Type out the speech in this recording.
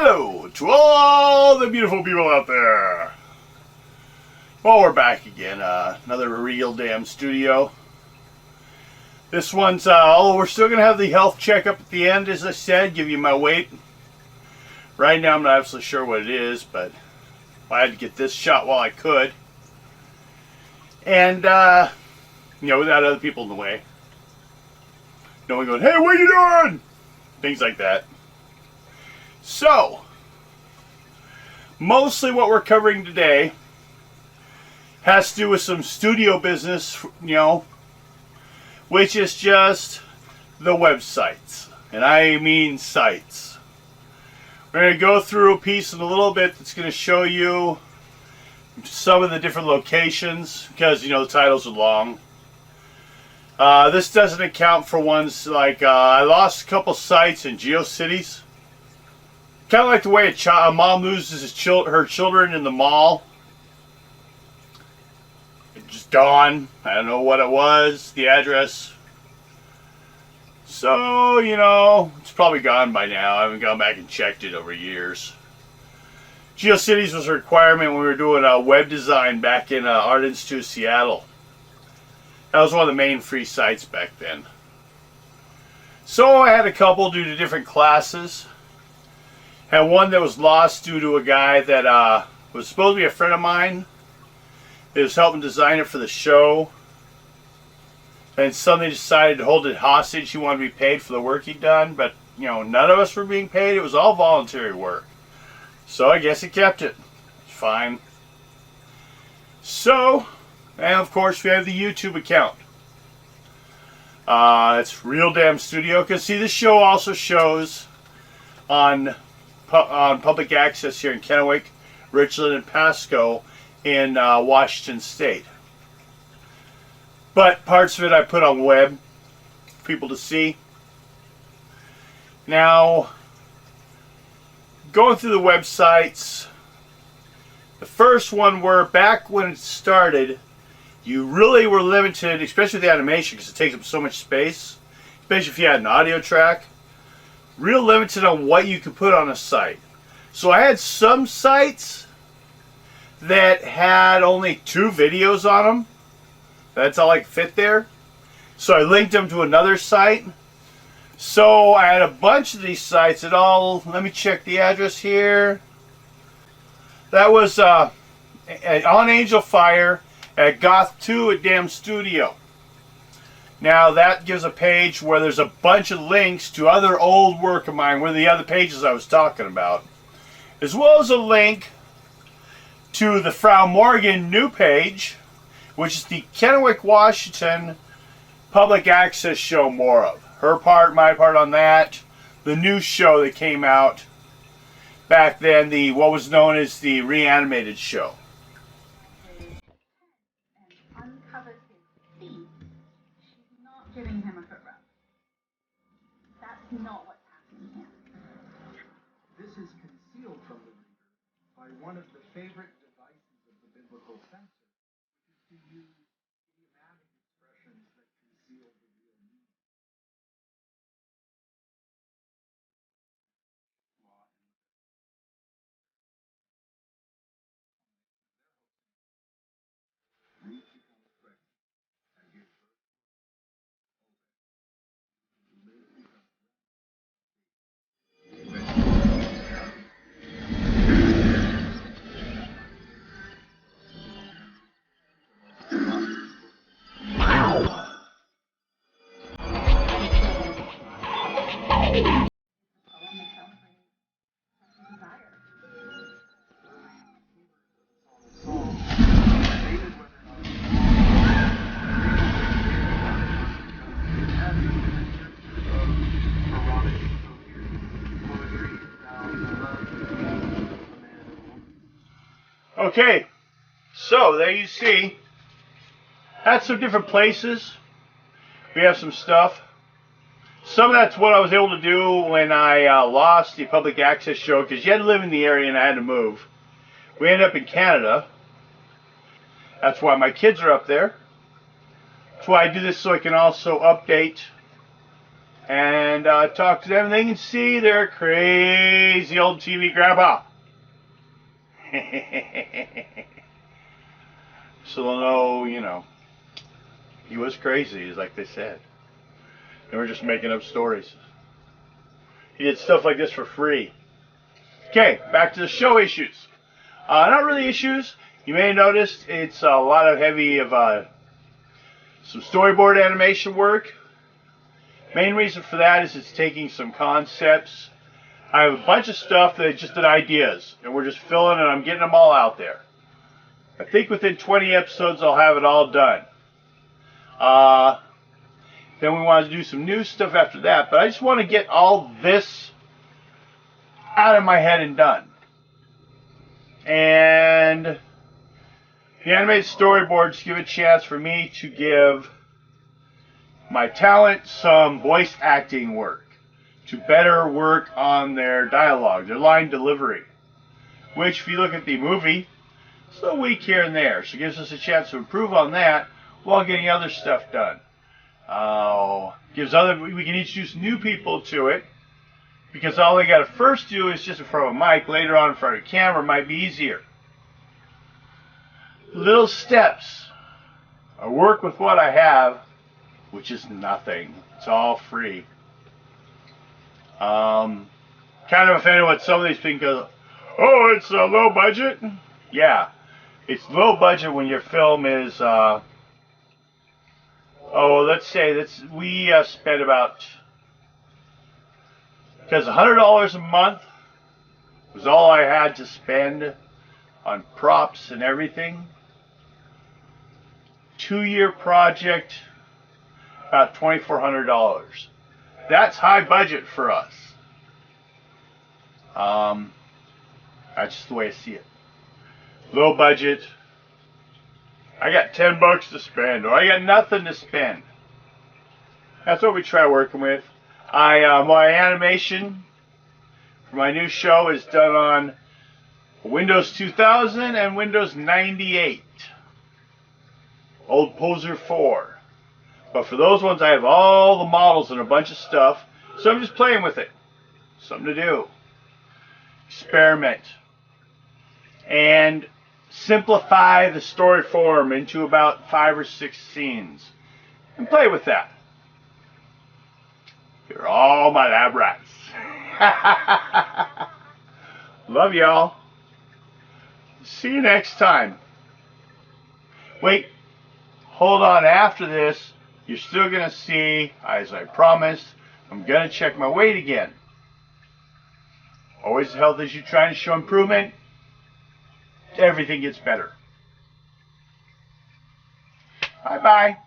Hello to all the beautiful people out there. Well, we're back again. Another Real Damn Studio. This one's, we're still going to have the health checkup at the end, as I said, give you my weight. Right now I'm not absolutely sure what it is, but I had to get this shot while I could. And, without other people in the way. No one going, hey, what are you doing? Things like that. So, mostly what we're covering today has to do with some studio business, which is just the websites. And I mean sites. We're going to go through a piece in a little bit that's going to show you some of the different locations, because, the titles are long. This doesn't account for ones like, I lost a couple sites in GeoCities. Kind of like the way a mom loses her children in the mall. It just dawned. I don't know what it was, the address. So, it's probably gone by now. I haven't gone back and checked it over years. GeoCities was a requirement when we were doing web design back in Art Institute, Seattle. That was one of the main free sites back then. So I had a couple due to different classes. Had one that was lost due to a guy that was supposed to be a friend of mine. He was helping design it for the show. And suddenly decided to hold it hostage. He wanted to be paid for the work he'd done. But, none of us were being paid. It was all voluntary work. So I guess he kept it. It's fine. So, and of course we have the YouTube account. It's Real Damn Studio. Because see, this show also shows on public access here in Kennewick, Richland, and Pasco in Washington State. But parts of it I put on web for people to see. Now, going through the websites, the first one were back when it started, you really were limited, especially with the animation because it takes up so much space, especially if you had an audio track. Real limited on what you could put on a site. So I had some sites that had only 2 videos on them. That's all I could fit there. So I linked them to another site. So I had a bunch of these sites that all, let me check the address here. That was on Angel Fire at Goth 2 at Damn Studio. Now that gives a page where there's a bunch of links to other old work of mine, where the other pages I was talking about, as well as a link to the Frau Morgan new page, which is the Kennewick, Washington public access show more of. Her part, my part on that, the new show that came out back then, what was known as the Reanimated show. Giving him a foot rub. That's not what's happening here. This is concealed from the reader by one of the favorite devices of the biblical censor, which is to use idiomatic expressions that conceal the real meaning. Okay, so there you see, that's some different places. We have some stuff. Some of that's what I was able to do when I lost the public access show, because you had to live in the area and I had to move. We ended up in Canada. That's why my kids are up there. That's why I do this, so I can also update and talk to them. They can see their crazy old TV grandpa. So they'll know, you know, he was crazy, like they said. They were just making up stories. He did stuff like this for free. Okay, back to the show issues. Not really issues. You may have noticed it's a lot of heavy of some storyboard animation work. Main reason for that is it's taking some concepts. I have a bunch of stuff that just did ideas, and we're just filling, and I'm getting them all out there. I think within 20 episodes I'll have it all done. Then we want to do some new stuff after that, but I just want to get all this out of my head and done. And the animated storyboards give a chance for me to give my talent some voice acting work, to better work on their dialogue, their line delivery, which if you look at the movie, it's a little weak here and there, so it gives us a chance to improve on that while getting other stuff done. We can introduce new people to it, because all they got to first do is just in front of a mic. Later on in front of a camera might be easier. Little steps. I work with what I have, which is nothing. It's all free. Kind of offended with some of these things because, oh, it's a low budget. Yeah, it's low budget when your film is, let's say we spent about, because $100 a month was all I had to spend on props and everything. 2-year project, about $2,400. That's high budget for us. That's just the way I see it. Low budget. I got $10 to spend, or I got nothing to spend. That's what we try working with. My animation for my new show is done on Windows 2000 and Windows 98. Old Poser 4. But for those ones, I have all the models and a bunch of stuff, so I'm just playing with it. Something to do. Experiment. And simplify the story form into about 5 or 6 scenes. And play with that. You're all my lab rats. Love y'all. See you next time. Wait. Hold on, after this, you're still going to see, as I promised, I'm going to check my weight again. Always a health issue, trying to show improvement. Everything gets better. Bye-bye.